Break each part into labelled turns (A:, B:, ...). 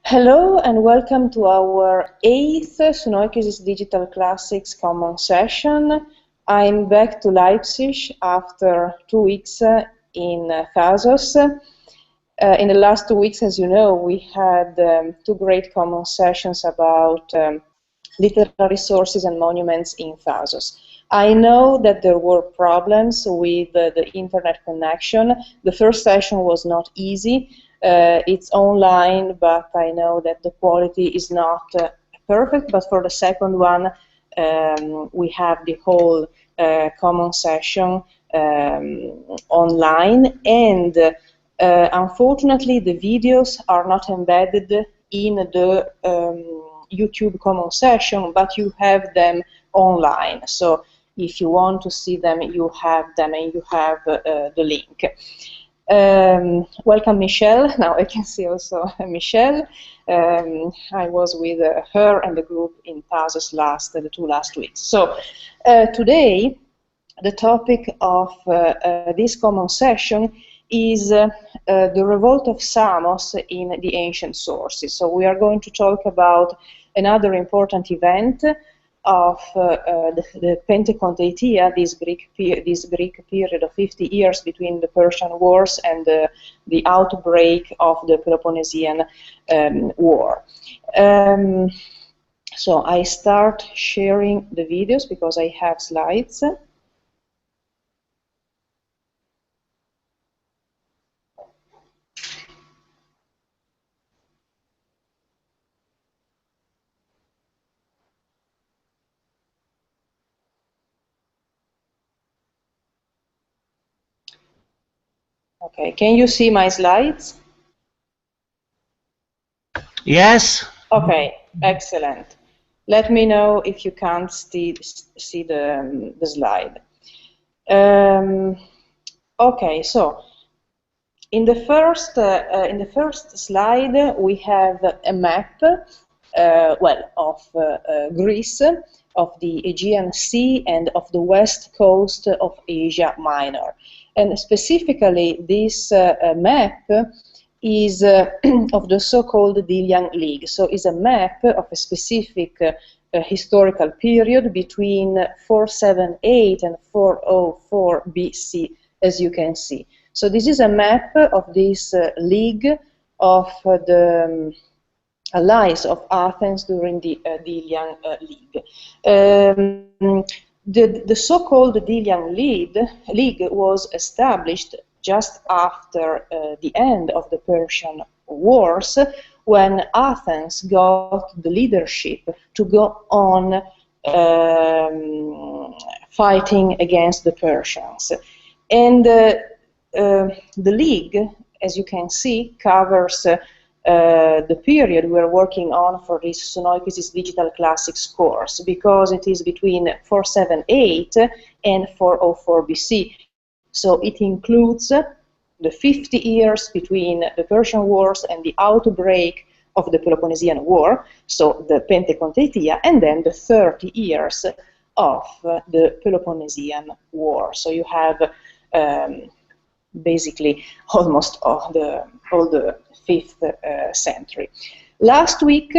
A: Hello and welcome to our 8th Sunoikis Digital Classics Common Session. I'm back to Leipzig after 2 weeks in Thasos. In the last 2 weeks, as you know, we had two great common sessions about literary sources and monuments in Thasos. I know that there were problems with the internet connection. The first session was not easy. It's online, but I know that the quality is not perfect. But for the second one, we have the whole common session online, and unfortunately the videos are not embedded in the YouTube common session, but you have them online. So if you want to see them, you have them, and you have the link. Welcome, Michelle. Now I can see also Michelle. I was with her and the group in Thasos the 2 last weeks. So today, the topic of this common session is the revolt of Samos in the ancient sources. So we are going to talk about another important event of the Pentecontaetia, this Greek period of 50 years between the Persian Wars and the outbreak of the Peloponnesian War. So I start sharing the videos because I have slides. Okay, can you see my slides?
B: Yes.
A: Okay, excellent. Let me know if you can't see the slide. Okay, so in the first slide we have a map, of Greece, of the Aegean Sea, and of the west coast of Asia Minor. And specifically, this map is of the so-called Delian League. So it's a map of a specific historical period between 478 and 404 BC, as you can see. So this is a map of this league of the allies of Athens during the Delian League. The so-called Delian League was established just after the end of the Persian Wars, when Athens got the leadership to go on fighting against the Persians. And the League, as you can see, covers the period we're working on for this Sunoikis Digital Classics course, because it is between 478 and 404 BC. So it includes the 50 years between the Persian Wars and the outbreak of the Peloponnesian War, so the Pentecontaetia, and then the 30 years of the Peloponnesian War. So you have basically almost all the 5th century. Last week,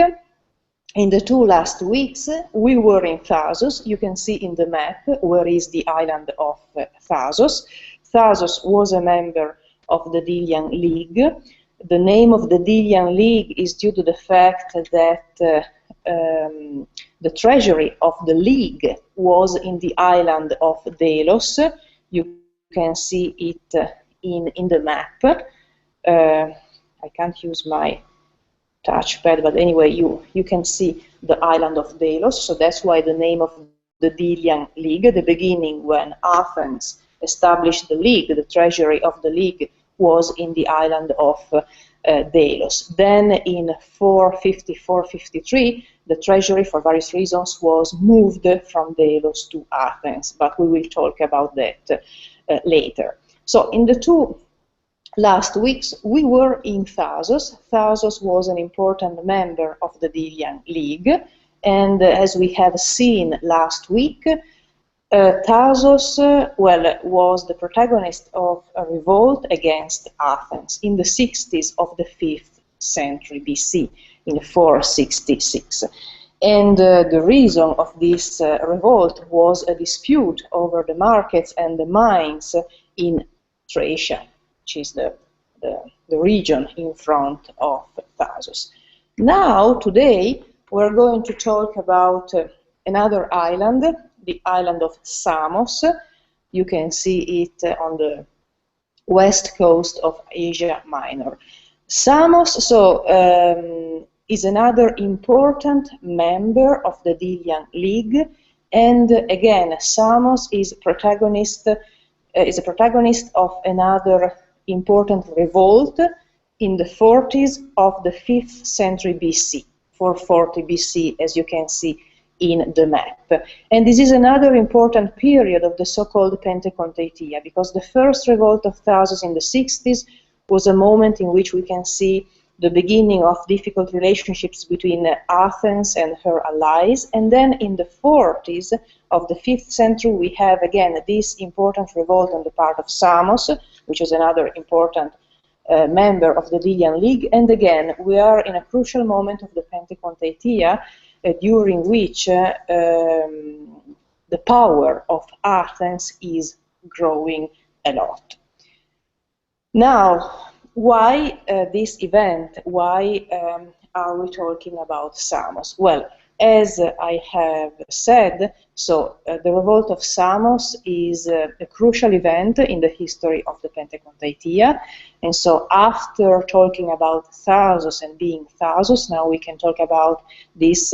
A: in the 2 last weeks, we were in Thasos. You can see in the map where is the island of Thasos. Thasos was a member of the Delian League. The name of the Delian League is due to the fact that the treasury of the League was in the island of Delos. You can see it in the map. I can't use my touchpad, but anyway, you can see the island of Delos, so that's why the name of the Delian League. At the beginning, when Athens established the League, the treasury of the League was in the island of Delos. Then in 450-453, the treasury, for various reasons, was moved from Delos to Athens, but we will talk about that later. So in the 2 last weeks, we were in Thasos. Thasos was an important member of the Delian League, and as we have seen last week, Thasos, was the protagonist of a revolt against Athens in the 60s of the 5th century BC, in 466. And the reason of this revolt was a dispute over the markets and the mines in Thracia, which is the region in front of Thasos. Now, today, we're going to talk about another island, the island of Samos. You can see it on the west coast of Asia Minor. Samos, is another important member of the Delian League, and again, Samos is a protagonist of another important revolt in the 40s of the 5th century BC, 440 BC, as you can see in the map. And this is another important period of the so-called Pentecontaetia, because the first revolt of Thasos in the 60s was a moment in which we can see the beginning of difficult relationships between Athens and her allies, and then in the 40s of the 5th century we have again this important revolt on the part of Samos, which is another important member of the Delian League, and again we are in a crucial moment of the Pentecontaetia during which the power of Athens is growing a lot. Now, why this event? Why are we talking about Samos? Well, as I have said, the revolt of Samos is a crucial event in the history of the Pentecontaetia. And so after talking about Thasos and being Thasos, now we can talk about this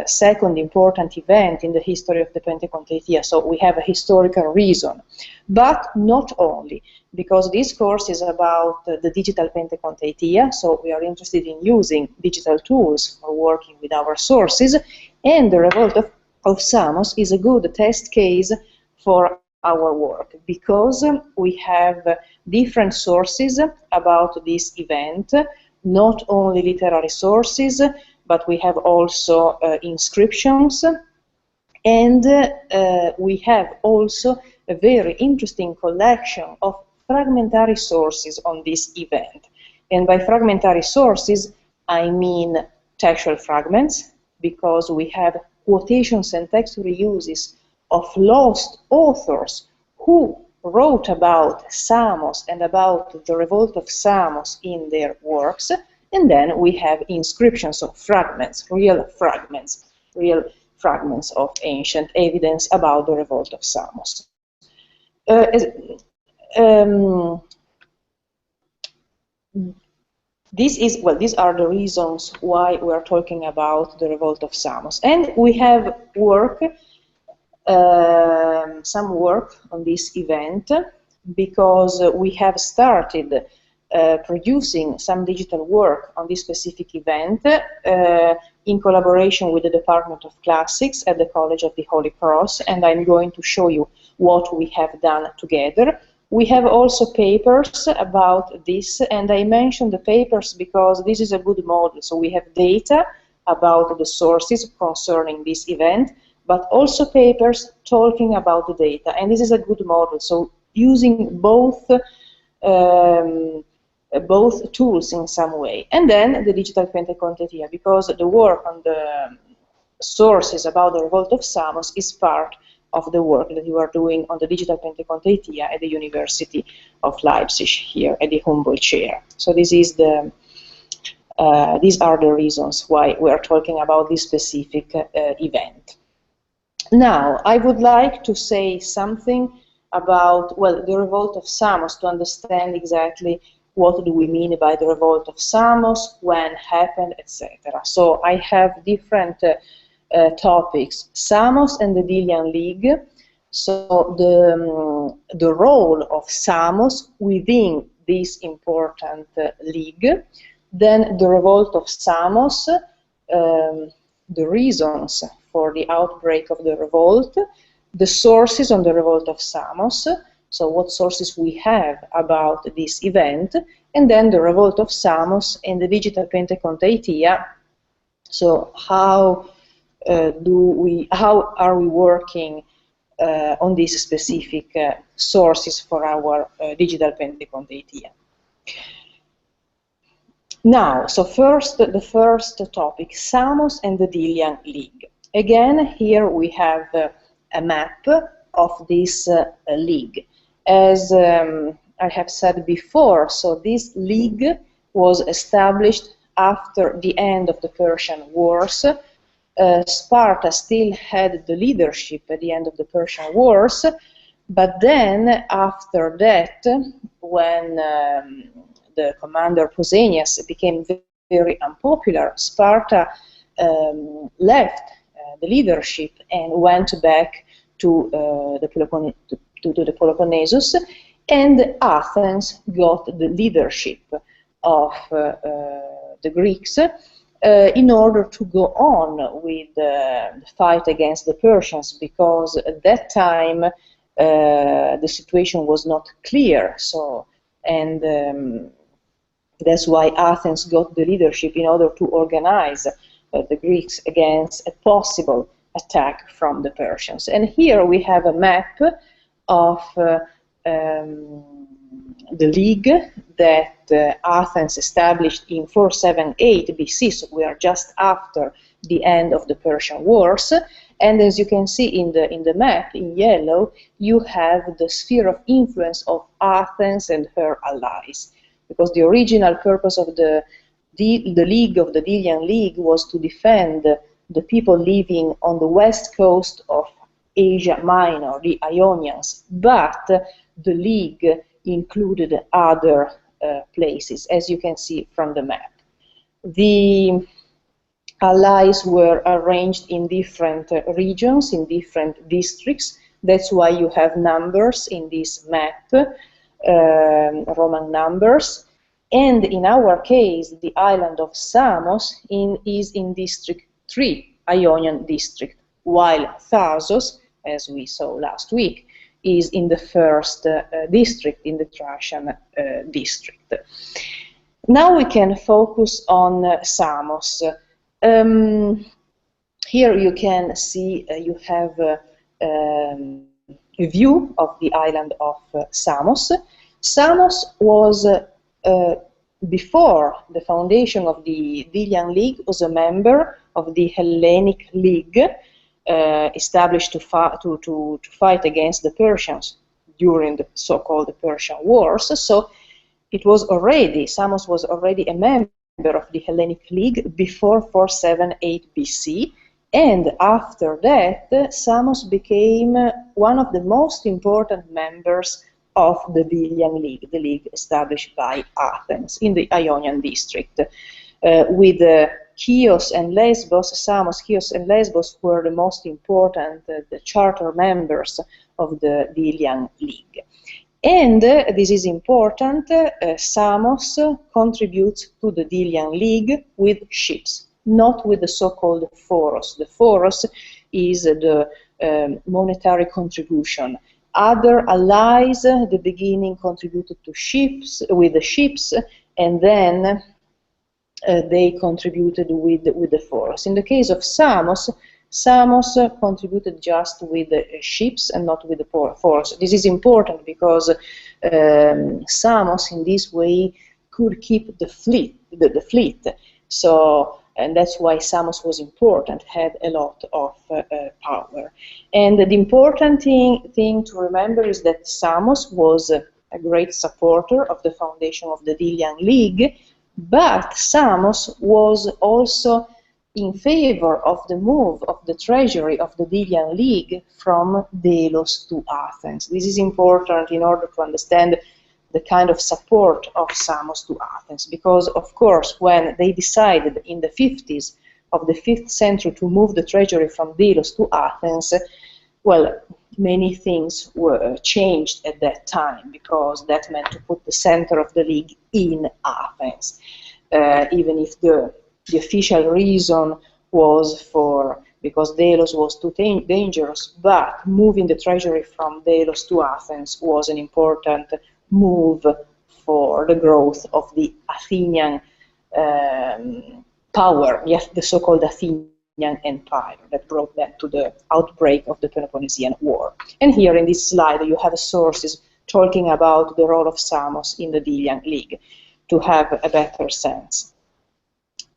A: second important event in the history of the Pentecontaetia. So we have a historical reason, but not only, because this course is about the digital Pentecontaetia, so we are interested in using digital tools for working with our sources, and the revolt of Samos is a good test case for our work, because we have different sources about this event, not only literary sources, but we have also inscriptions, and we have also a very interesting collection of fragmentary sources on this event. And by fragmentary sources, I mean textual fragments, because we have quotations and text reuses of lost authors who wrote about Samos and about the revolt of Samos in their works. And then we have inscriptions of fragments, real fragments of ancient evidence about the revolt of Samos. These are the reasons why we are talking about the revolt of Samos. And we have some work on this event, because we have started producing some digital work on this specific event in collaboration with the Department of Classics at the College of the Holy Cross, and I'm going to show you what we have done together. We have also papers about this, and I mentioned the papers because this is a good model. So we have data about the sources concerning this event, but also papers talking about the data, and this is a good model. So using both tools in some way. And then the digital Pentecontaetia, because the work on the sources about the revolt of Samos is part of the work that you are doing on the digital Pentecontaetia at the University of Leipzig, here at the Humboldt Chair. So this is these are the reasons why we are talking about this specific event. Now, I would like to say something about, well, the revolt of Samos, to understand exactly what do we mean by the revolt of Samos, when happened, etc. So I have different topics: Samos and the Delian League. So the role of Samos within this important league. Then the revolt of Samos, the reasons for the outbreak of the revolt, the sources on the revolt of Samos. So what sources we have about this event, and then the revolt of Samos and the digital Pentecontaetia. So how are we working on these specific sources for our digital Pentecontaetia? Now, so first, the first topic, Samos and the Delian League. Again, here we have a map of this league. As I have said before, so this league was established after the end of the Persian Wars. Sparta still had the leadership at the end of the Persian Wars, but then after that, when the commander Pausanias became very unpopular, Sparta left the leadership and went back to the Peloponnesus, and Athens got the leadership of the Greeks in order to go on with the fight against the Persians, because at that time the situation was not clear. So, and that's why Athens got the leadership in order to organize the Greeks against a possible attack from the Persians. And here we have a map of the league that Athens established in 478 BC, so we are just after the end of the Persian Wars. And as you can see in the map in yellow, you have the sphere of influence of Athens and her allies, because the original purpose of the league, of the Delian League, was to defend the people living on the west coast of Asia Minor, the Ionians, but the league included other places, as you can see from the map. The allies were arranged in different regions, in different districts. That's why you have numbers in this map, Roman numbers. And in our case, the island of Samos is in District 3, Ionian district, while Thasos, as we saw last week, is in the first district, in the Thracian district. Now we can focus on Samos. Here you can see you have a view of the island of Samos. Samos was, before the foundation of the Delian League, was a member of the Hellenic League, established to fight against the Persians during the so-called Persian Wars. So it was already, Samos was already a member of the Hellenic League before 478 BC, and after that Samos became one of the most important members of the Delian League, the league established by Athens in the Ionian district. With Chios and Lesbos, Samos, Chios and Lesbos were the most important, the charter members of the Delian League. And this is important, Samos contributes to the Delian League with ships, not with the so-called foros. The foros is the monetary contribution. Other allies at the beginning contributed to ships, with the ships, and then they contributed with the foros. In the case of Samos, Samos contributed just with the ships and not with the foros. This is important because Samos, in this way, could keep the fleet, the fleet. So, and that's why Samos was important, had a lot of power. And the important thing to remember is that Samos was a great supporter of the foundation of the Delian League, but Samos was also in favor of the move of the treasury of the Delian League from Delos to Athens. This is important in order to understand the kind of support of Samos to Athens, because of course when they decided in the 50s of the 5th century to move the treasury from Delos to Athens, well, many things were changed at that time, because that meant to put the center of the league in Athens, even if the official reason was because Delos was too dangerous, but moving the treasury from Delos to Athens was an important move for the growth of the Athenian power, yes, the so-called Athenian Empire that brought them to the outbreak of the Peloponnesian War. And here in this slide you have sources talking about the role of Samos in the Delian League to have a better sense.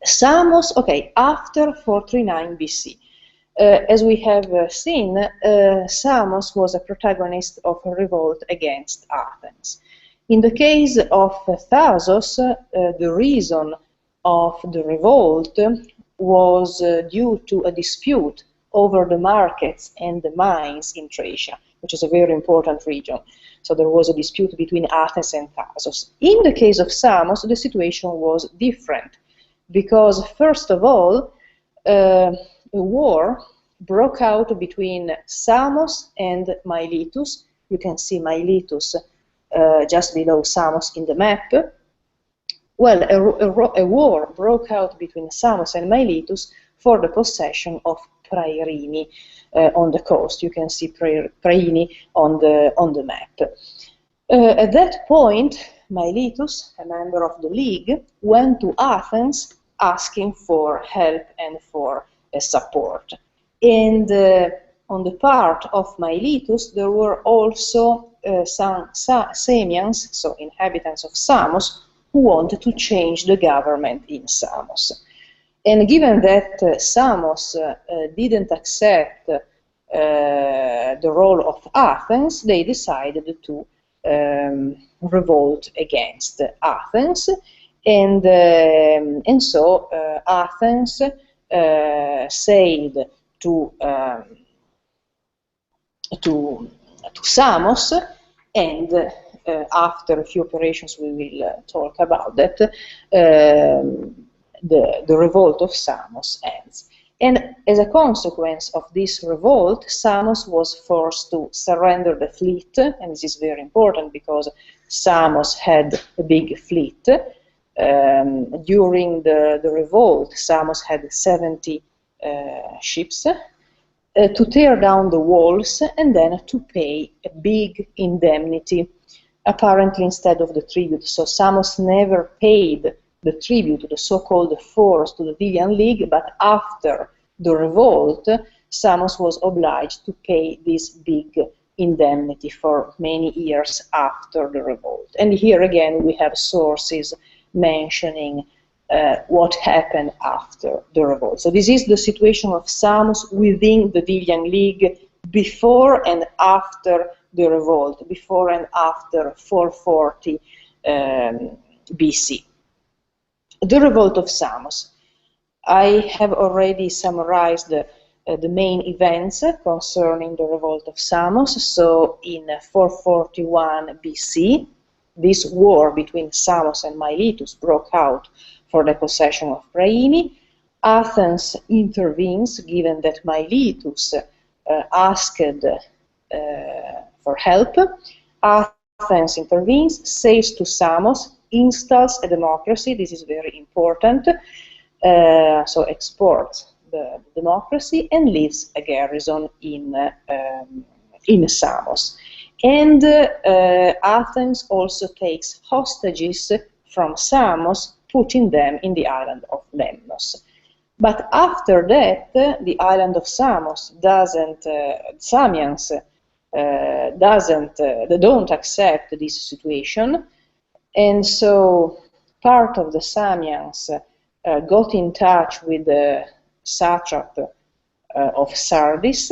A: Samos, okay, after 439 BC. As we have seen, Samos was a protagonist of a revolt against Athens. In the case of Thasos, the reason of the revolt was due to a dispute over the markets and the mines in Thracia, which is a very important region. So there was a dispute between Athens and Thasos. In the case of Samos, the situation was different, because first of all, a war broke out between Samos and Miletus. You can see Miletus just below Samos in the map. Well, a war broke out between Samos and Miletus for the possession of Praerini on the coast. You can see Praerini on the map. At that point, Miletus, a member of the League, went to Athens asking for help and for support. And on the part of Miletus, there were also some Samians, so inhabitants of Samos, who wanted to change the government in Samos. And given that Samos didn't accept the role of Athens, they decided to revolt against Athens, and so Athens sailed to Samos, and after a few operations we will talk about that, the revolt of Samos ends. And as a consequence of this revolt, Samos was forced to surrender the fleet, and this is very important because Samos had a big fleet. During the revolt, Samos had 70 ships, to tear down the walls and then to pay a big indemnity, apparently instead of the tribute. So Samos never paid the tribute, the so-called force, to the Delian League, but after the revolt, Samos was obliged to pay this big indemnity for many years after the revolt. And here again we have sources mentioning what happened after the revolt. So this is the situation of Samos within the Delian League before and after the revolt, before and after 440 BC. The revolt of Samos. I have already summarized the main events concerning the revolt of Samos. So in 441 BC, this war between Samos and Miletus broke out for the possession of Praerini. Athens intervenes, given that Miletus asked for help. Athens intervenes, sails to Samos, installs a democracy. This is very important. So exports the democracy and leaves a garrison in Samos. And Athens also takes hostages from Samos, putting them in the island of Lemnos. But after that, the island of Samos doesn't, Samians they don't accept this situation, and so part of the Samians got in touch with the satrap of Sardis.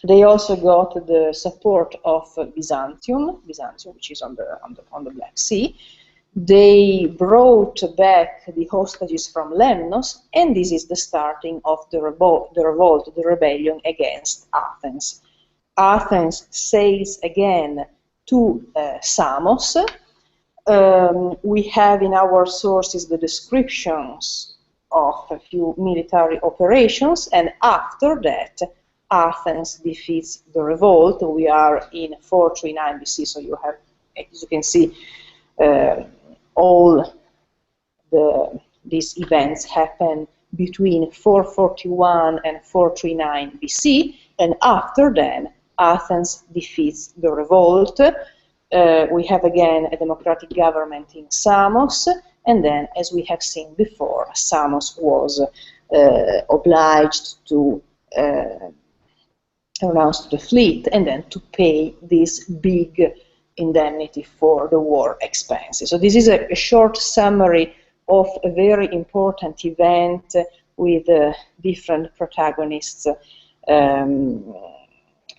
A: They also got the support of Byzantium, which is on the Black Sea. They brought back the hostages from Lemnos, and this is the starting of the revolt, the rebellion against Athens. Athens sails again to Samos. We have in our sources the descriptions of a few military operations, and after that, Athens defeats the revolt. We are in 439 BC, so you have, as you can see, all these events happen between 441 and 439 BC, and after then, Athens defeats the revolt. We have again a democratic government in Samos, and then, as we have seen before, Samos was obliged to announce to the fleet and then to pay this big indemnity for the war expenses. So this is a short summary of a very important event with different protagonists,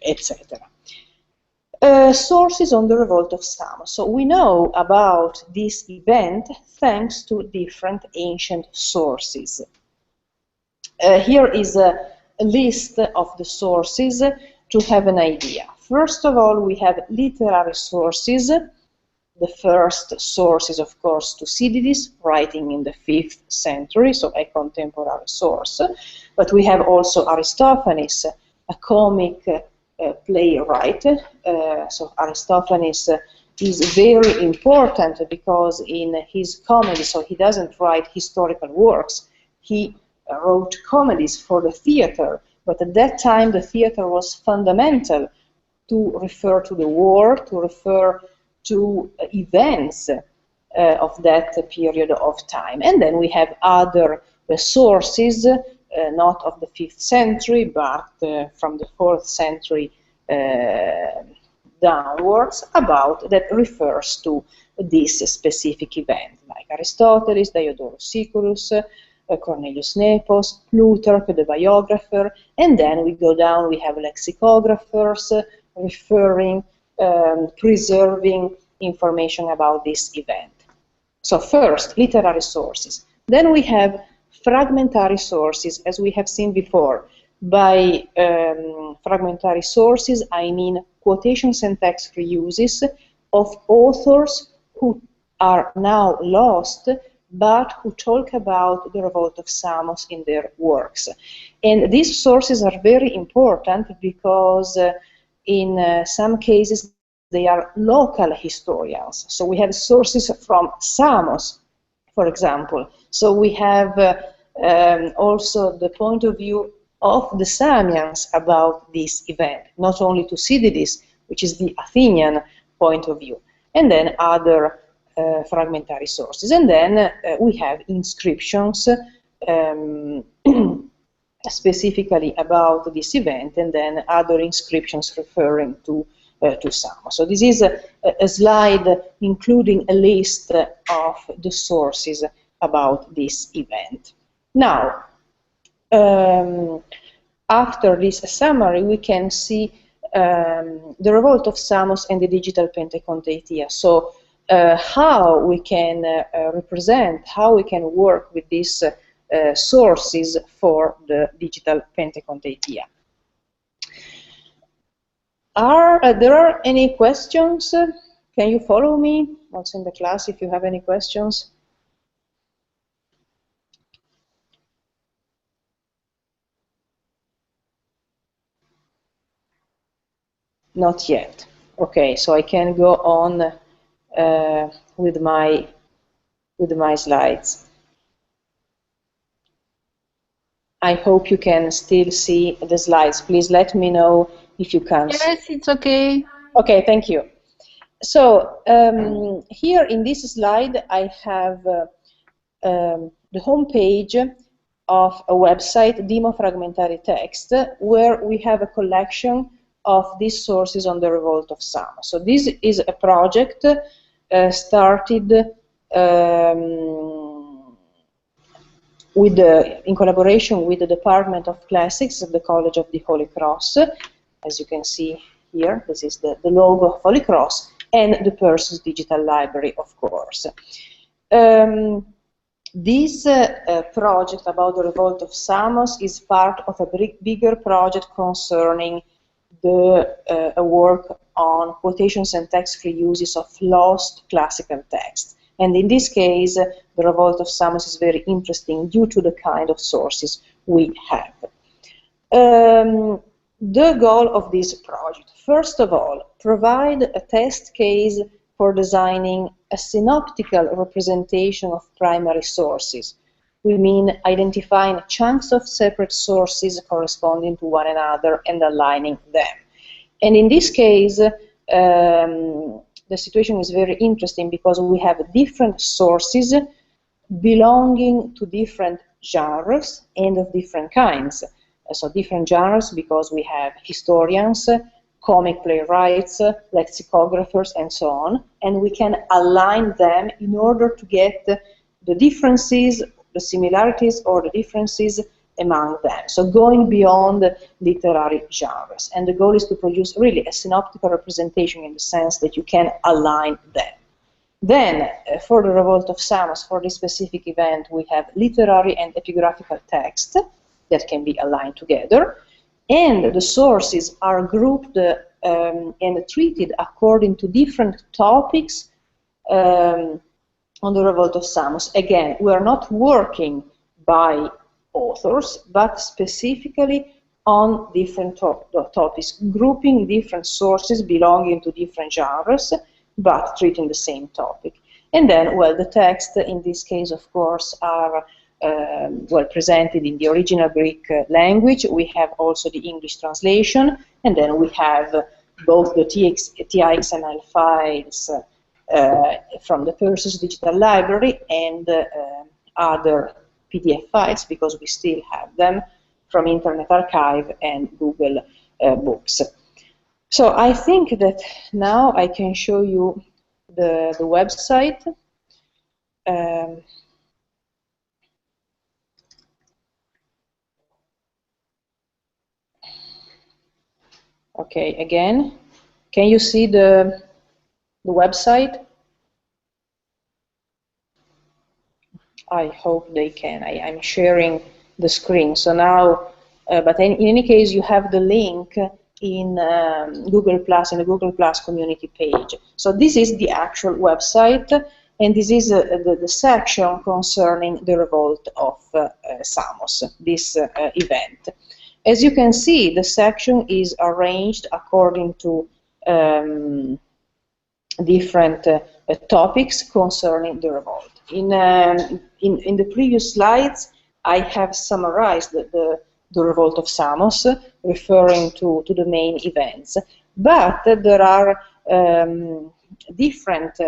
A: etc. Sources on the Revolt of Samos. So we know about this event thanks to different ancient sources. Here is a list of the sources to have an idea. First of all, we have literary sources. The first source is, of course, Thucydides, writing in the 5th century, so a contemporary source. But we have also Aristophanes, a comic playwright. So Aristophanes is very important because in his comedy, so he doesn't write historical works, he wrote comedies for the theater, but at that time the theater was fundamental to refer to the war, to refer to events of that period of time. And then we have other sources, not of the 5th century, but from the 4th century downwards, about that refers to this specific event, like Aristotle, Diodorus Siculus, Cornelius Nepos, Plutarch, the biographer, and then we go down, we have lexicographers referring, preserving information about this event. So first, literary sources. Then we have fragmentary sources, as we have seen before. By fragmentary sources, I mean quotations and text reuses of authors who are now lost, but who talk about the Revolt of Samos in their works. And these sources are very important because in some cases they are local historians. So we have sources from Samos, for example. So we have also the point of view of the Samians about this event, not only Thucydides, which is the Athenian point of view, and then other fragmentary sources. And then we have inscriptions specifically about this event, and then other inscriptions referring to Samos. So this is a slide including a list of the sources about this event. Now, after this summary, we can see the Revolt of Samos and the digital Pentecontaetia. So how we can represent, how we can work with these sources for the digital Pentecontaetia. Are there any questions? Can you follow me also in the class if you have any questions? Not yet. Okay, so I can go on with my slides. I hope you can still see the slides. Please let me know if you can.
B: Yes, it's okay.
A: Okay, thank you. So here in this slide, I have the home page of a website, Demo Fragmentary Text, where we have a collection of these sources on the Revolt of Samos. So this is a project started in collaboration with the Department of Classics of the College of the Holy Cross. As you can see here, this is the logo of Holy Cross, and the Perseus Digital Library, of course. This project about the Revolt of Samos is part of a bigger project concerning the work on quotations and text reuses of lost classical texts. And in this case, the Revolt of Samos is very interesting due to the kind of sources we have. The goal of this project, first of all, provide a test case for designing a synoptical representation of primary sources. We mean identifying chunks of separate sources corresponding to one another and aligning them. And in this case, the situation is very interesting because we have different sources belonging to different genres and of different kinds. So different genres because we have historians, comic playwrights, lexicographers, and so on, and we can align them in order to get the differences, the similarities, or the differences among them. So going beyond literary genres. And the goal is to produce really a synoptical representation in the sense that you can align them. Then, for the Revolt of Samos, for this specific event, we have literary and epigraphical text that can be aligned together. And the sources are grouped and treated according to different topics on the Revolt of Samos. Again, we are not working by authors, but specifically on different topics, grouping different sources belonging to different genres, but treating the same topic. And then, well, the text in this case, of course, are well presented in the original Greek language. We have also the English translation, and then we have both the TXML files from the Perseus Digital Library and other PDF files, because we still have them from Internet Archive and Google Books. So I think that now I can show you the website. Okay, again, can you see the website? I hope they can. I'm sharing the screen. So now, but in any case, you have the link in Google Plus, in the Google Plus community page. So this is the actual website, and this is the section concerning the Revolt of Samos, this event. As you can see, the section is arranged according to different topics concerning the revolt. In the previous slides, I have summarized the Revolt of Samos, referring to the main events. But there are different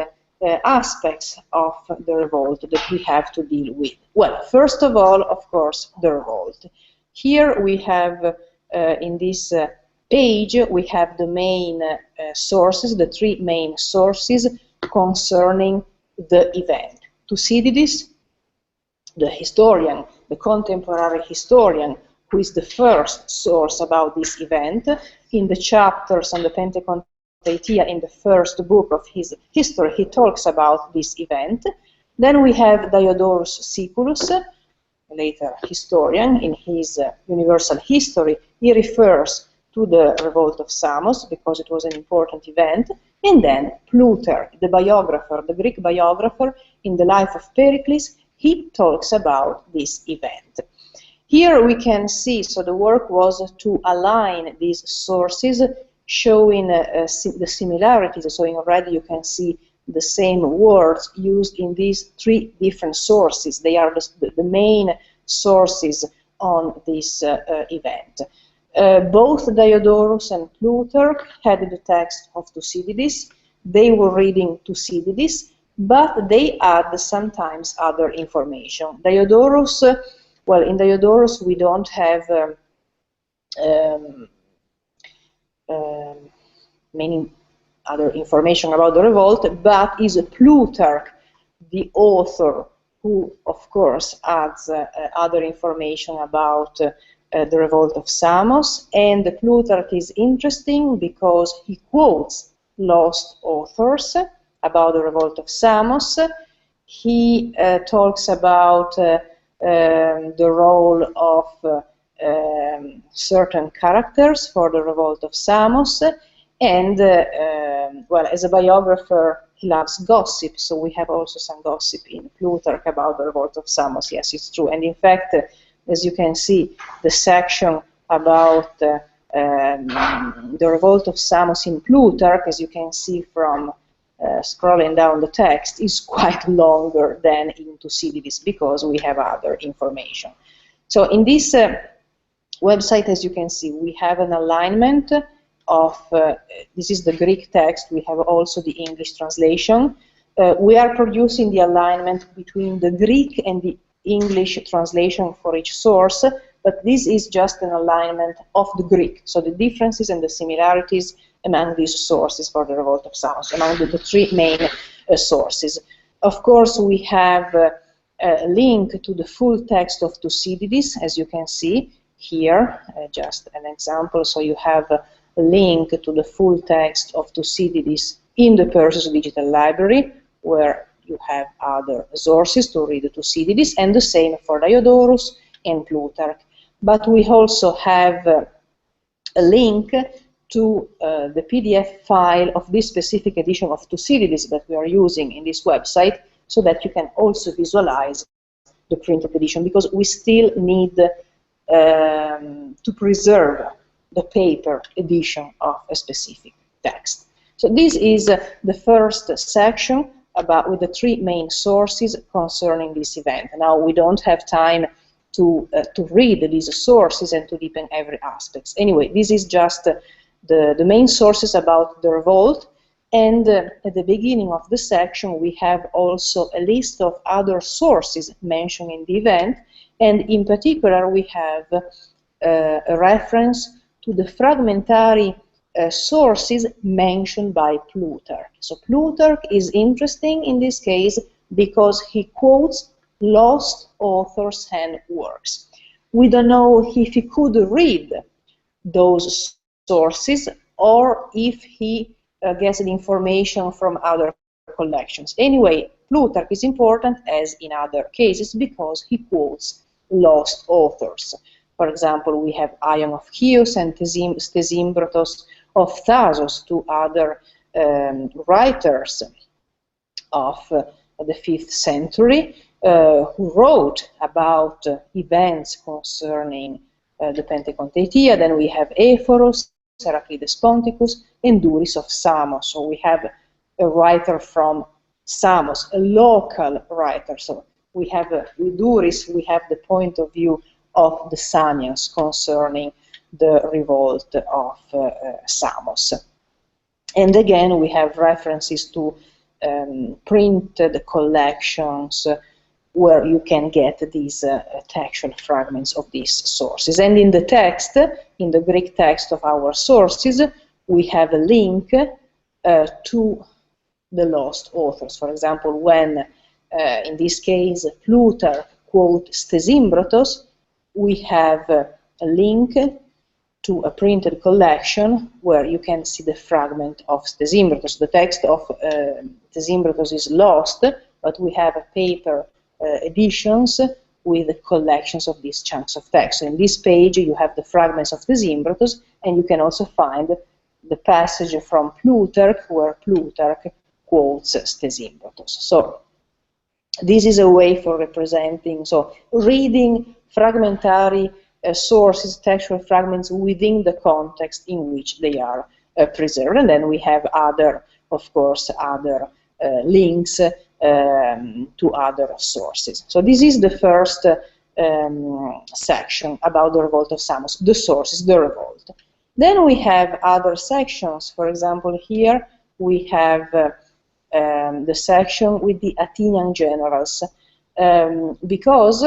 A: aspects of the revolt that we have to deal with. Well, first of all, of course, the revolt. Here we have, in this page, we have the main sources, the three main sources concerning the event. Thucydides, the historian, the contemporary historian, who is the first source about this event. In the chapters on the Pentecontaetia, in the first book of his history, he talks about this event. Then we have Diodorus Siculus, a later historian. In his Universal History, he refers to the Revolt of Samos because it was an important event. And then Plutarch, the biographer, the Greek biographer, in the Life of Pericles, he talks about this event. Here we can see, so the work was to align these sources, showing the similarities. So in red you can see the same words used in these three different sources. They are the main sources on this event. Both Diodorus and Plutarch had the text of Thucydides. They were reading Thucydides, but they add sometimes other information. Diodorus, well, in Diodorus we don't have many other information about the revolt, but is Plutarch the author who, of course, adds other information about the Revolt of Samos. And Plutarch is interesting because he quotes lost authors about the Revolt of Samos. He talks about the role of certain characters for the Revolt of Samos, and well, as a biographer, he loves gossip, so we have also some gossip in Plutarch about the Revolt of Samos. Yes, it's true. And in fact, as you can see, the section about the Revolt of Samos in Plutarch, as you can see from scrolling down the text, is quite longer than in Thucydides because we have other information. So in this website, as you can see, we have an alignment of, this is the Greek text, we have also the English translation. We are producing the alignment between the Greek and the English translation for each source, but this is just an alignment of the Greek, so the differences and the similarities among these sources for the Revolt of Samos, among the three main sources. Of course, we have a link to the full text of Thucydides, as you can see here, just an example. So you have a link to the full text of Thucydides in the Perseus Digital Library, where you have other sources to read Thucydides, and the same for Diodorus and Plutarch. But we also have a link to the PDF file of this specific edition of Thucydides that we are using in this website, so that you can also visualize the printed edition, because we still need to preserve the paper edition of a specific text. So this is the first section about with the three main sources concerning this event. Now we don't have time to read these sources and to deepen every aspect. Anyway, this is just the main sources about the revolt. And at the beginning of the section, we have also a list of other sources mentioned in the event, and in particular, we have a reference to the fragmentary sources mentioned by Plutarch. So Plutarch is interesting in this case because he quotes lost authors and works. We don't know if he could read those sources or if he gets the information from other collections. Anyway, Plutarch is important, as in other cases, because he quotes lost authors. For example, we have Ion of Chios and Stesimbrotos of Thasos, two other writers of the 5th century who wrote about events concerning the Pentecontaetia. Then we have Ephoros, Heraclides Ponticus, and Duris of Samos. So we have a writer from Samos, a local writer. So we have, with Duris, we have the point of view of the Samians concerning the revolt of Samos. And again, we have references to printed collections where you can get these textual fragments of these sources. And in the text, in the Greek text of our sources, we have a link to the lost authors. For example, when, in this case, Plutarch quotes Stesimbrotos, we have a link to a printed collection where you can see the fragment of Stesimbrotos. The text of Stesimbrotos is lost, but we have a paper editions with the collections of these chunks of text. So in this page you have the fragments of Stesimbrotos, and you can also find the passage from Plutarch where Plutarch quotes Stesimbrotos. So this is a way for representing, so reading fragmentary sources, textual fragments within the context in which they are preserved. And then we have other, of course, other links to other sources. So this is the first section about the revolt of Samos, the sources, the revolt. Then we have other sections. For example, here we have the section with the Athenian generals, because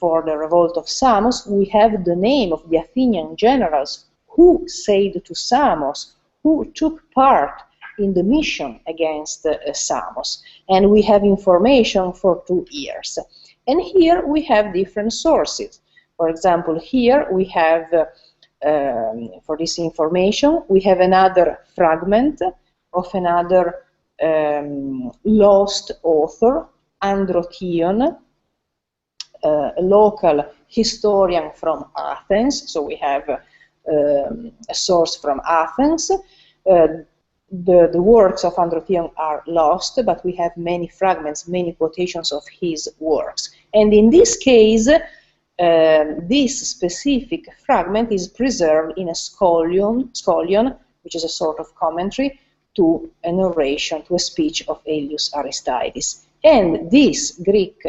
A: for the revolt of Samos we have the name of the Athenian generals who sailed to Samos, who took part in the mission against Samos, and we have information for 2 years. And here we have different sources. For example, here we have, for this information, we have another fragment of another lost author, Androtion, a local historian from Athens. So we have a source from Athens. The works of Androtion are lost, but we have many fragments, many quotations of his works. And in this case, this specific fragment is preserved in a scholion, which is a sort of commentary to a narration, to a speech of Aelius Aristides. And this Greek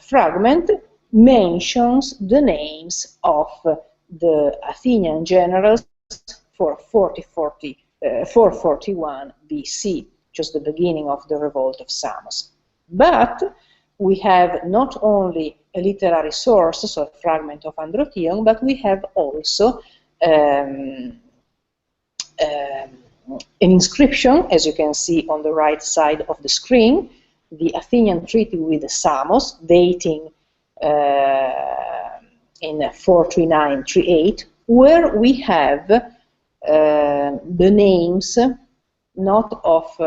A: fragment mentions the names of the Athenian generals for 441 BC, which was the beginning of the revolt of Samos. But we have not only a literary source, so a fragment of Androtion, but we have also an inscription, as you can see on the right side of the screen. the Athenian treaty with Samos, dating in 439-38, where we have the names, not of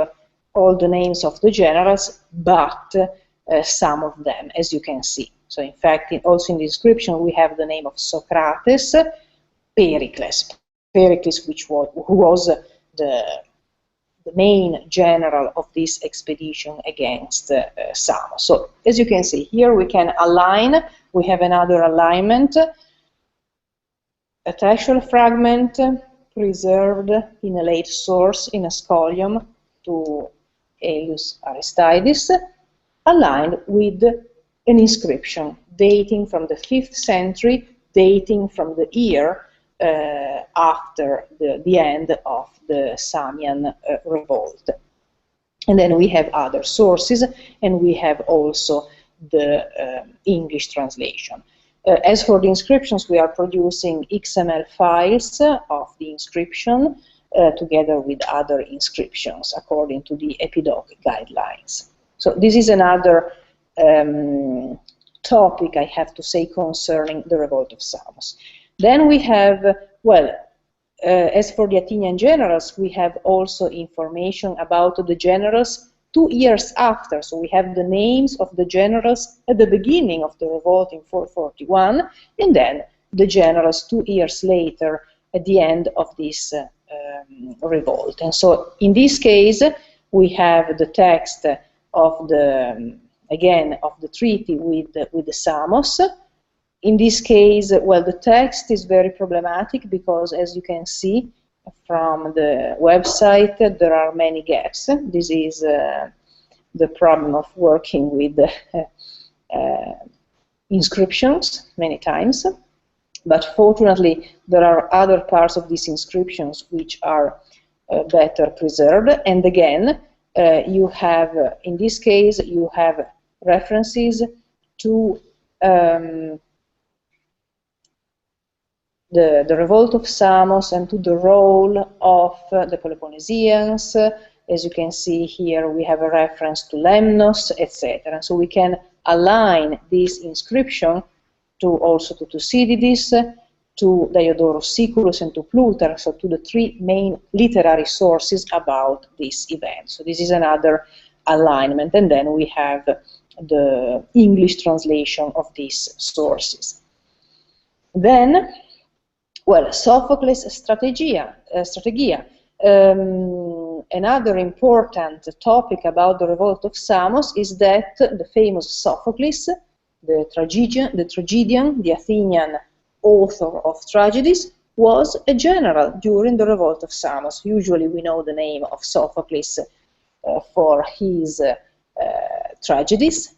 A: all the names of the generals, but some of them, as you can see. So in fact, also in the inscription, we have the name of Socrates, Pericles, who was the main general of this expedition against Samos. So as you can see, here we can align, we have another alignment, a textual fragment preserved in a late source in a scholium to Aelius Aristides, aligned with an inscription dating from the 5th century, dating from the year after the end of the Samian revolt. And then we have other sources, and we have also the English translation. As for the inscriptions, we are producing XML files of the inscription together with other inscriptions according to the EPIDOC guidelines. So this is another topic, I have to say, concerning the revolt of Samos. Then we have, well, as for the Athenian generals, we have also information about the generals 2 years after. So we have the names of the generals at the beginning of the revolt in 441, and then the generals 2 years later at the end of this revolt. And so in this case, we have the text of the, again, of the treaty with the Samos. In this case, well, the text is very problematic because, as you can see from the website, there are many gaps. This is the problem of working with inscriptions many times. But fortunately, there are other parts of these inscriptions which are better preserved. And again, you have, in this case, you have references to the revolt of Samos and to the role of the Peloponnesians. As you can see here, we have a reference to Lemnos, etc. So we can align this inscription to also to Thucydides, to Diodorus Siculus, and to Plutarch, so to the 3 main literary sources about this event. So this is another alignment, and then we have the English translation of these sources. Then, well, Sophocles' Strategia. Another important topic about the revolt of Samos is that the famous Sophocles, the tragedian, the Athenian author of tragedies, was a general during the revolt of Samos. Usually we know the name of Sophocles for his tragedies.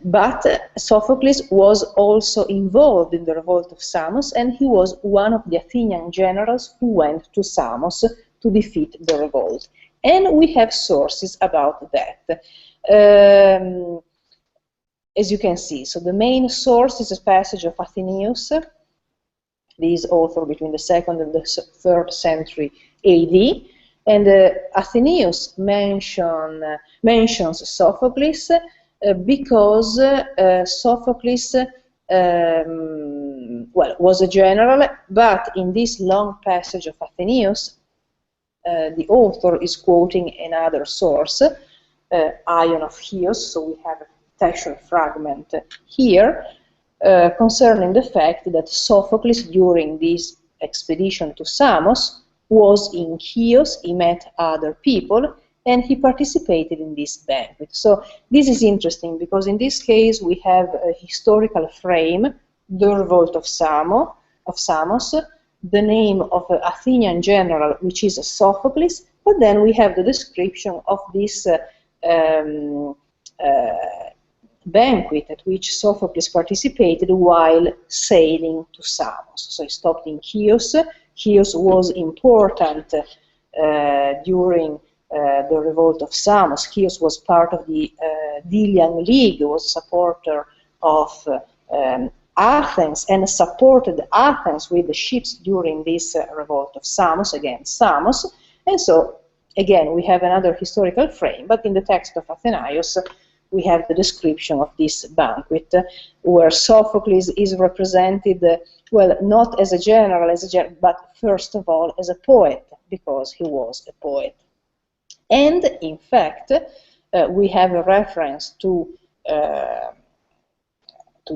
A: But Sophocles was also involved in the revolt of Samos, and he was one of the Athenian generals who went to Samos to defeat the revolt. And we have sources about that. As you can see, so the main source is a passage of Athenaeus, this author between the 2nd and the 3rd century AD. And Athenaeus mentions Sophocles because Sophocles well, was a general, but in this long passage of Athenaeus, the author is quoting another source, Ion of Chios, so we have a textual fragment here, concerning the fact that Sophocles, during this expedition to Samos, was in Chios, he met other people, and he participated in this banquet. So this is interesting because in this case we have a historical frame, the revolt of Samos, the name of an Athenian general, which is Sophocles, but then we have the description of this banquet at which Sophocles participated while sailing to Samos. So he stopped in Chios. Chios was important during the revolt of Samos. Chios was part of the Delian League, was a supporter of Athens, and supported Athens with the ships during this revolt of Samos against Samos. And so again, we have another historical frame, but in the text of Athenaios, we have the description of this banquet, where Sophocles is represented, well, not as a general, but first of all as a poet, because he was a poet. And in fact, we have a reference to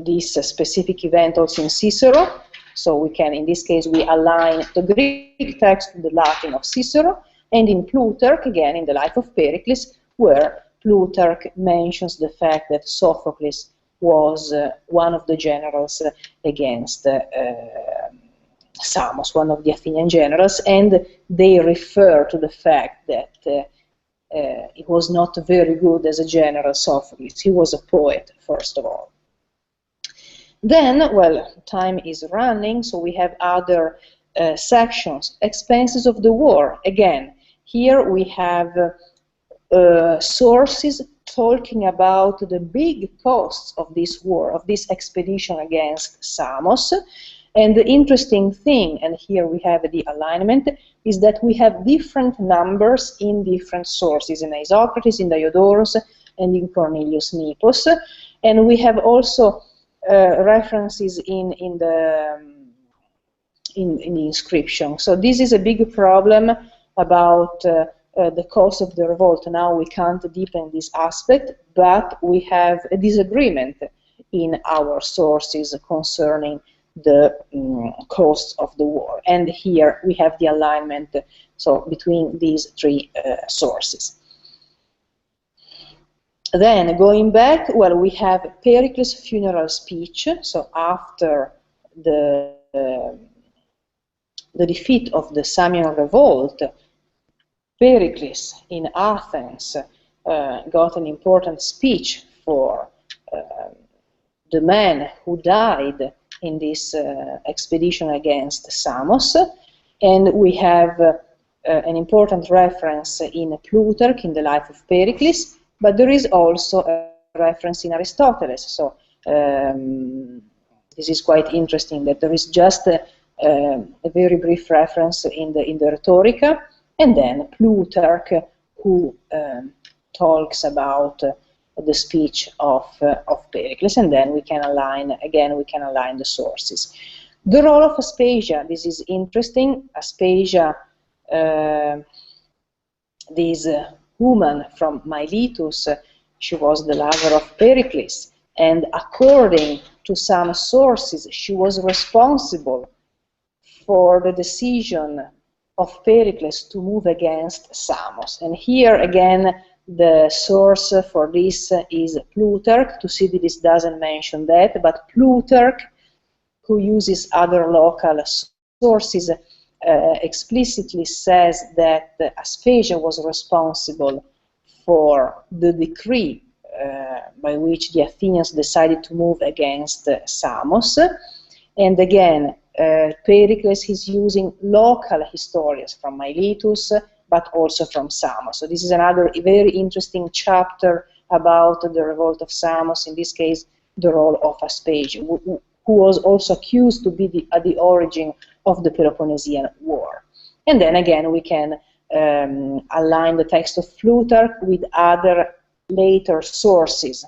A: this specific event also in Cicero. So we can, in this case, we align the Greek text to the Latin of Cicero, and in Plutarch, again, in the Life of Pericles, where Plutarch mentions the fact that Sophocles was one of the generals against Samos, one of the Athenian generals, and they refer to the fact that he was not very good as a general, Sophocles. He was a poet, first of all. Then, well, time is running, so we have other sections. Expenses of the war. Again, here we have sources talking about the big costs of this war, of this expedition against Samos. And the interesting thing, and here we have the alignment, is that we have different numbers in different sources, in Isocrates, in Diodorus, and in Cornelius Nepos. And we have also references in the inscription. So this is a big problem about the cause of the revolt. Now we can't deepen this aspect, but we have a disagreement in our sources concerning the costs of the war. And here we have the alignment, so between these three sources. Then, going back, well, we have Pericles' funeral speech. So after the defeat of the Samian revolt, Pericles in Athens got an important speech for the man who died in this expedition against Samos. And we have an important reference in Plutarch, in the Life of Pericles, but there is also a reference in Aristoteles. So this is quite interesting that there is just a very brief reference in the Rhetorica, and then Plutarch, who talks about the speech of Pericles, and then we can align, again, we can align the sources. The role of Aspasia, this is interesting. Aspasia, this woman from Miletus, she was the lover of Pericles, and according to some sources, she was responsible for the decision of Pericles to move against Samos. And here again, the source for this is Plutarch. Thucydides doesn't mention that, but Plutarch, who uses other local sources, explicitly says that Aspasia was responsible for the decree by which the Athenians decided to move against Samos. And again, Pericles is using local historians from Miletus, but also from Samos. So this is another very interesting chapter about the revolt of Samos, in this case, the role of Aspasia, who was also accused to be at the origin of the Peloponnesian War. And then again, we can align the text of Plutarch with other later sources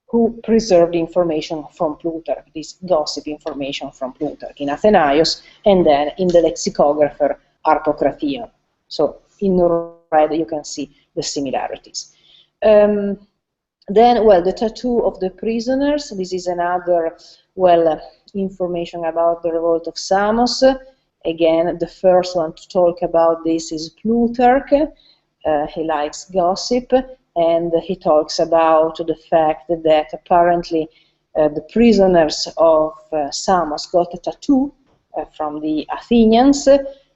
A: who preserved information from Plutarch, this gossip information from Plutarch in Athenaios, and then in the lexicographer Harpocration. So in red you can see the similarities. Then, well, the tattoo of the prisoners. This is another, well, information about the revolt of Samos. Again, the first one to talk about this is Plutarch. He likes gossip, and he talks about the fact that apparently the prisoners of Samos got a tattoo from the Athenians.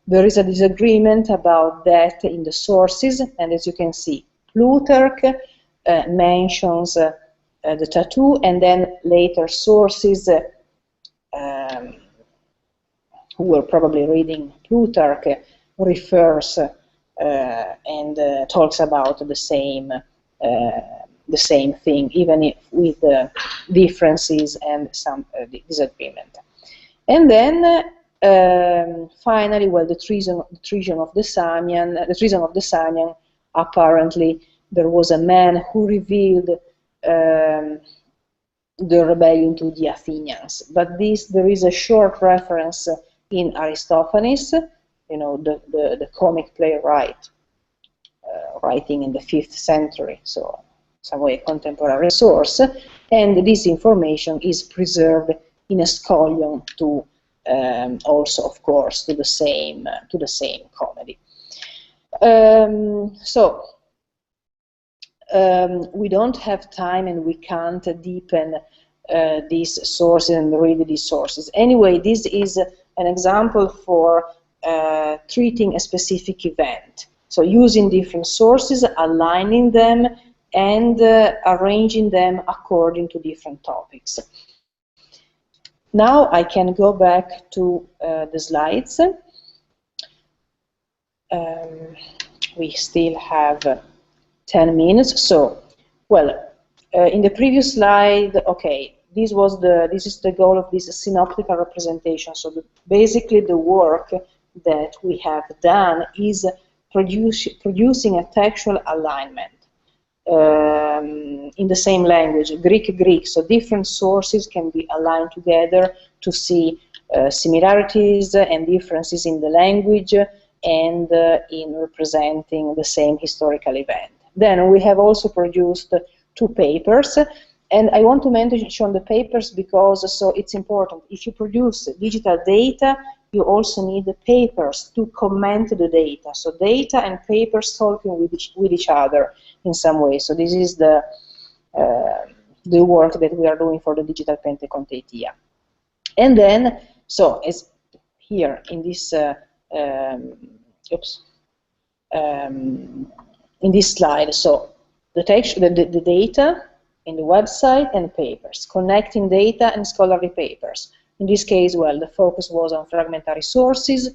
A: There is a disagreement about that in the sources, and as you can see, Plutarch mentions the tattoo, and then later sources who were probably reading Plutarch refers and talks about the same thing, even if with differences and some disagreement. And then Finally, well, the treason of the Samian, apparently there was a man who revealed the rebellion to the Athenians. But there is a short reference in Aristophanes, you know, the comic playwright, writing in the 5th century, so some way a contemporary source, and this information is preserved in a scholium to also, of course, to the same comedy. We don't have time and we can't deepen these sources and read these sources. Anyway, this is an example for treating a specific event. So using different sources, aligning them, and arranging them according to different topics. Now I can go back to the slides. We still have 10 minutes. So, well, in the previous slide, okay, this is the goal of this synoptical representation. So basically the work that we have done is producing a textual alignment in the same language, Greek, so different sources can be aligned together to see similarities and differences in the language and in representing the same historical event. Then we have also produced 2 papers, and I want to mention the papers because so it's important. If you produce digital data, you also need the papers to comment the data. So data and papers talking with each other in some way. So this is the work that we are doing for the digital Pentecontaetia. And then, so as here in this in this slide, so the data in the website and papers, connecting data and scholarly papers. In this case, well, the focus was on fragmentary sources.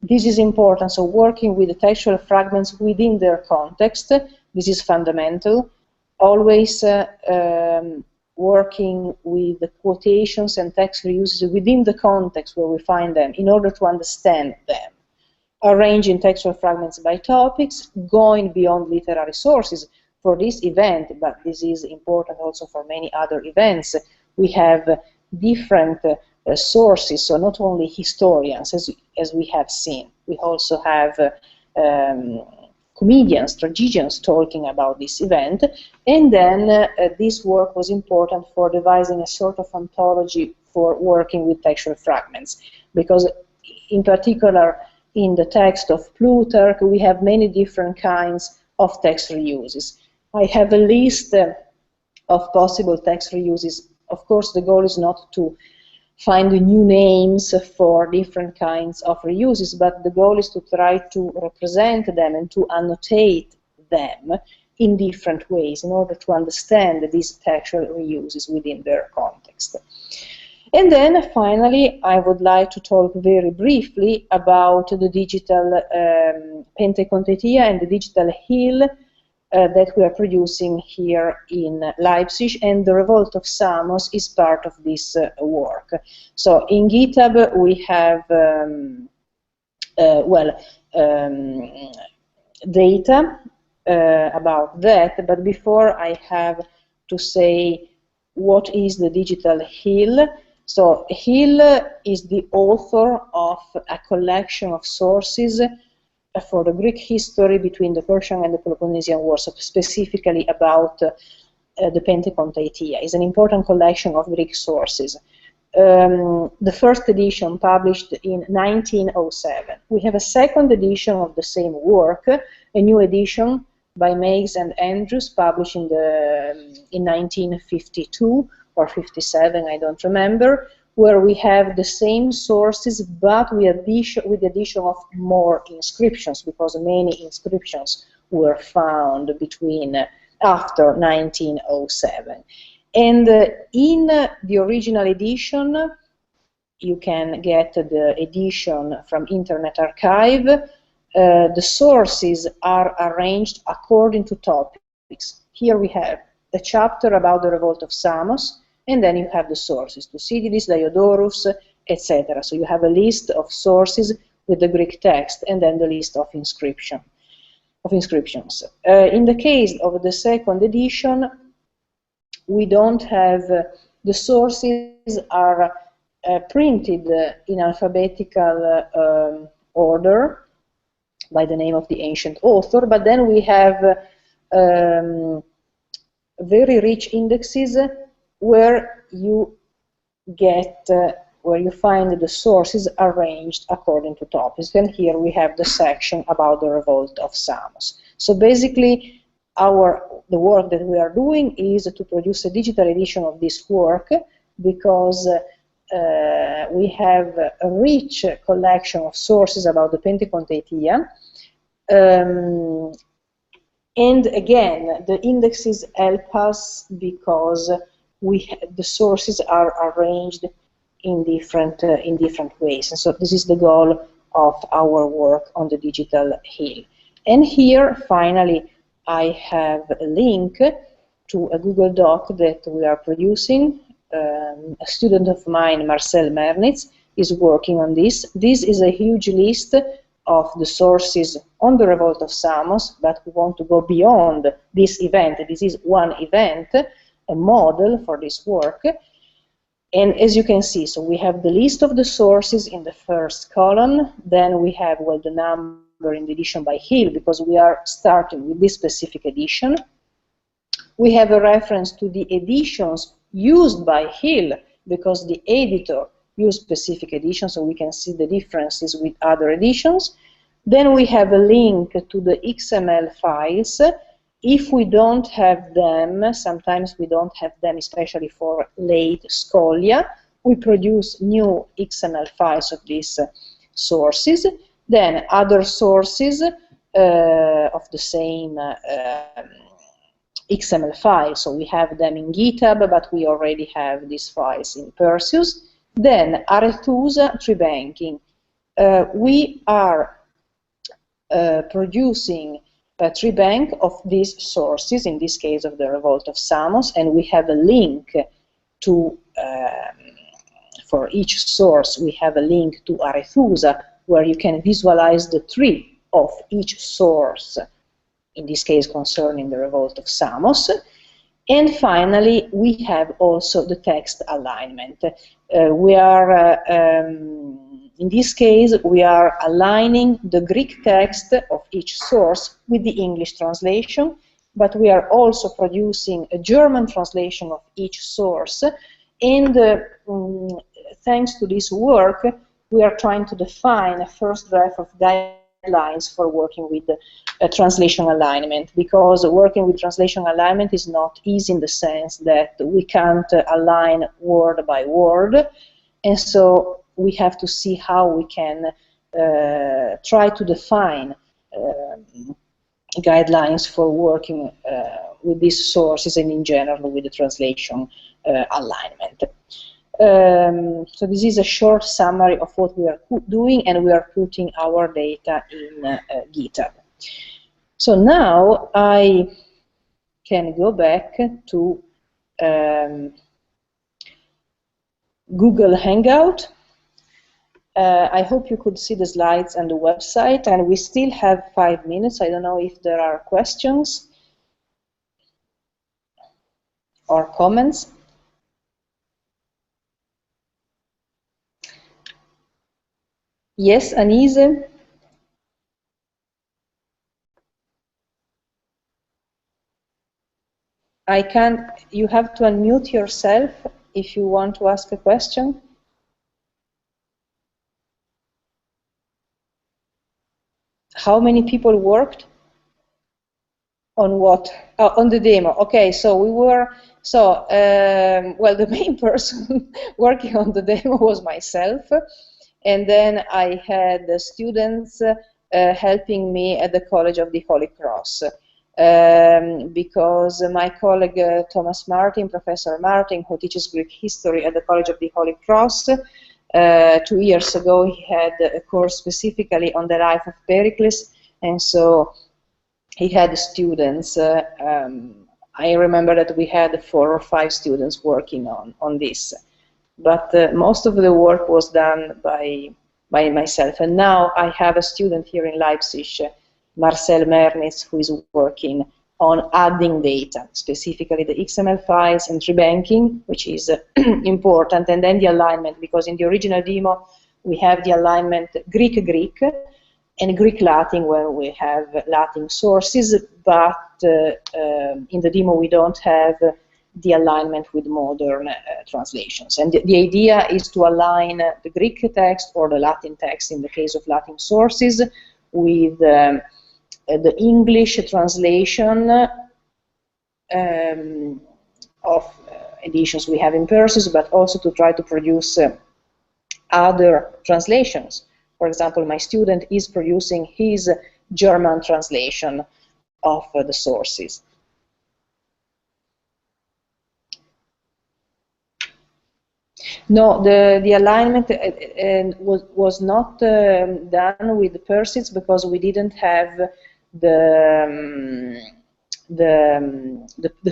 A: This is important, so working with the textual fragments within their context, this is fundamental. Always working with the quotations and text reuses within the context where we find them in order to understand them. Arranging textual fragments by topics, going beyond literary sources for this event, but this is important also for many other events. We have different sources, so not only historians, as we have seen. We also have comedians, tragedians talking about this event, and then this work was important for devising a sort of anthology for working with textual fragments, because in particular in the text of Plutarch we have many different kinds of text reuses. I have a list of possible text reuses. Of course, the goal is not to find new names for different kinds of reuses, but the goal is to try to represent them and to annotate them in different ways in order to understand these textual reuses within their context. And then finally, I would like to talk very briefly about the digital Pentecontaetia and the digital Hill that we are producing here in Leipzig, and the Revolt of Samos is part of this work. So in GitHub we have data about that, but before I have to say what is the digital Hill. So Hill is the author of a collection of sources for the Greek history between the Persian and the Peloponnesian Wars, specifically about the Pentecontaetia. It's an important collection of Greek sources. The first edition published in 1907. We have a second edition of the same work, a new edition by Meigs and Andrews, published in 1952 or 57, I don't remember, where we have the same sources but with the addition of more inscriptions, because many inscriptions were found after 1907. And in the original edition, you can get the edition from Internet Archive. The sources are arranged according to topics. Here we have a chapter about the Revolt of Samos, and then you have the sources, Thucydides, Diodorus, etc. So you have a list of sources with the Greek text, and then the list of inscriptions. In the case of the second edition, we don't have the sources are printed in alphabetical order by the name of the ancient author, but then we have very rich indexes where you get where you find the sources arranged according to topics. And here we have the section about the revolt of Samos. So basically, the work that we are doing is to produce a digital edition of this work, because we have a rich collection of sources about the Pentacontatia. And again, the indexes help us because the sources are arranged in different ways. And so this is the goal of our work on the digital hill. And here, finally, I have a link to a Google Doc that we are producing. A student of mine, Marcel Mernitz, is working on this. This is a huge list of the sources on the Revolt of Samos, but we want to go beyond this event. This is one event, a model for this work. And as you can see, so we have the list of the sources in the first column, then we have, well, the number in the edition by Hill, because we are starting with this specific edition. We have a reference to the editions used by Hill, because the editor used specific editions, so we can see the differences with other editions. Then we have a link to the XML files. If we don't have them, sometimes we don't have them, especially for late scholia, we produce new XML files of these sources. Then other sources of the same XML file, so we have them in GitHub, but we already have these files in Perseus. Then Arethusa tree banking. We are producing a tree bank of these sources, in this case of the Revolt of Samos, and we have a link to, for each source, we have a link to Arethusa, where you can visualize the tree of each source, in this case concerning the Revolt of Samos. And finally, we have also the text alignment. In this case, we are aligning the Greek text of each source with the English translation, but we are also producing a German translation of each source. And thanks to this work, we are trying to define a first draft of guidelines for working with translation alignment, because working with translation alignment is not easy in the sense that we can't align word by word, and so we have to see how we can try to define guidelines for working with these sources and in general with the translation alignment. So this is a short summary of what we are doing, and we are putting our data in GitHub. So now I can go back to Google Hangout. I hope you could see the slides and the website, and we still have 5 minutes. I don't know if there are questions or comments. Yes, Anise? I can't, you have to unmute yourself if you want to ask a question. How many people worked on what? Oh, on the demo. Okay, so we were, so, well, the main person working on the demo was myself, and then I had the students helping me at the College of the Holy Cross. Because my colleague Thomas Martin, Professor Martin, who teaches Greek history at the College of the Holy Cross, 2 years ago he had a course specifically on the life of Pericles, and so he had students. I remember that we had 4 or 5 students working on this. but most of the work was done by myself. And now I have a student here in Leipzig, Marcel Mernitz, who is working on adding data, specifically the XML files and tree banking, which is important, and then the alignment, because in the original demo we have the alignment Greek-Greek and Greek-Latin where we have Latin sources, but in the demo we don't have the alignment with modern translations. And the idea is to align the Greek text or the Latin text in the case of Latin sources with the English translation of editions we have in Persis, but also to try to produce other translations. For example, my student is producing his German translation of the sources. No, the alignment was not done with Persis because we didn't have the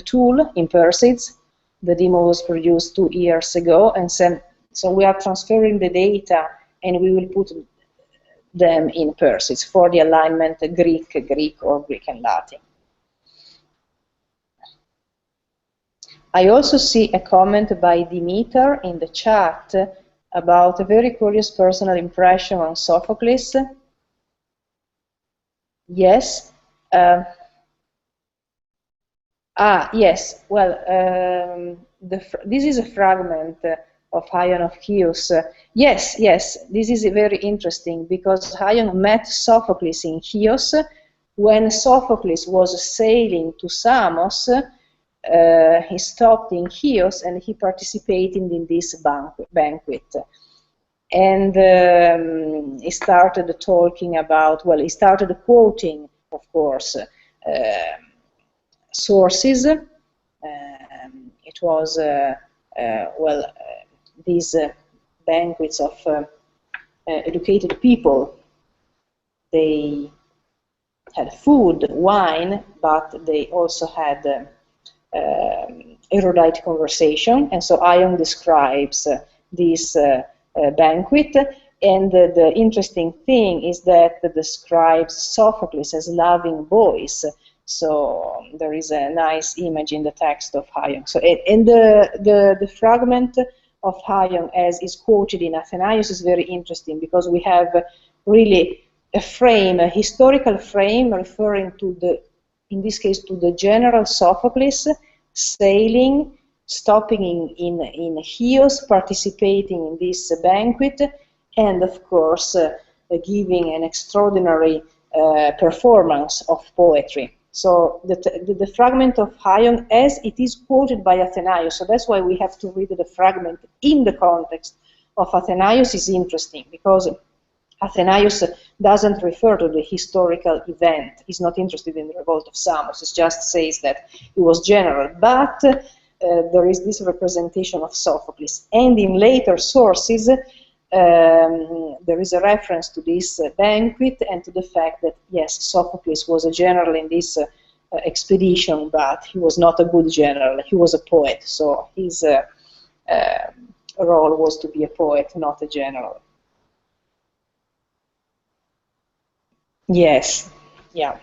A: tool in Persis. The demo was produced 2 years ago, and so we are transferring the data, and we will put them in Persis for the alignment Greek or Greek and Latin. I also see a comment by Dimitar in the chat about a very curious personal impression on Sophocles. Yes. Yes. Well, this is a fragment of Ion of Chios. Yes. This is very interesting because Ion met Sophocles in Chios when Sophocles was sailing to Samos. He stopped in Chios and he participated in this banquet. And he started talking about, well, he started quoting, of course, sources. It was, well, these banquets of educated people. They had food, wine, but they also had erudite conversation, and so Ion describes this banquet, and the interesting thing is that it describes Sophocles as loving boys, so there is a nice image in the text of Ion. So, and the fragment of Ion as is quoted in Athenaios is very interesting because we have really a frame, a historical frame referring to the, in this case, to the general Sophocles sailing, stopping in Chios, participating in this banquet, and of course giving an extraordinary performance of poetry. So the fragment of Ion as it is quoted by Athenaios, so that's why we have to read the fragment in the context of Athenaios is interesting, because Athenaios doesn't refer to the historical event. He's not interested in the revolt of Samos. He just says that it was general. But there is this representation of Sophocles. And in later sources, there is a reference to this banquet and to the fact that, yes, Sophocles was a general in this expedition, but he was not a good general. He was a poet. So his role was to be a poet, not a general. Yes, yeah.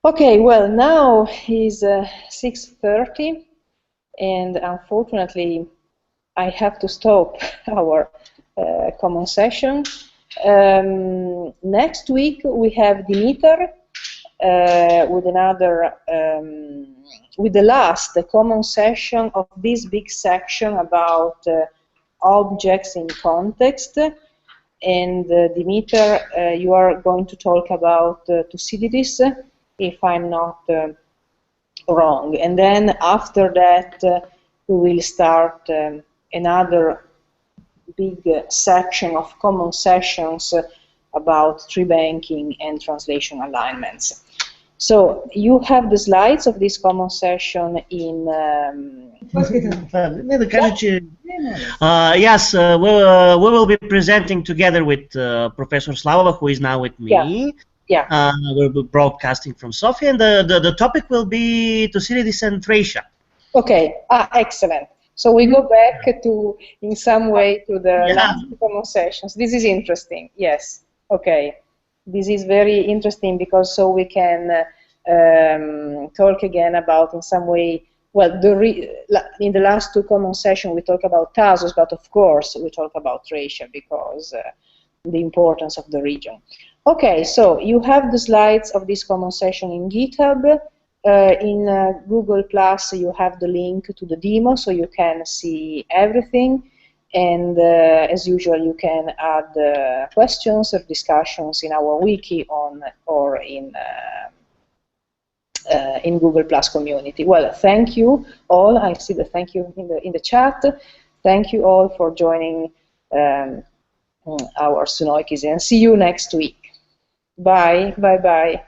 A: Okay, well, now is 6:30, and unfortunately, I have to stop our common session. Next week, we have Dimitar with another, with the last common session of this big section about objects in context. And Dimitar, you are going to talk about Thucydides, if I'm not wrong. And then after that, we will start another big section of common sessions about tree banking and translation alignments. So you have the slides of this common session in...
B: Yes, we will be presenting together with Professor Slavova, who is now with me.
A: Yeah.
B: We'll be broadcasting from Sofia, and the topic will be Thucydides and Thracia.
A: Okay, excellent. So we go back to, in some way, to the last common sessions. This is interesting, yes. Okay, this is very interesting because so we can talk again about, in some way, well, in the last two common sessions we talk about Thasos, but of course we talk about Thracia because the importance of the region. Okay, so you have the slides of this common session in GitHub. In Google Plus, you have the link to the demo, so you can see everything. And as usual, you can add questions or discussions in our wiki or in Google Plus community. Well, thank you all. I see the thank you in the chat. Thank you all for joining our Sunoikis, and see you next week. Bye. Bye. Bye.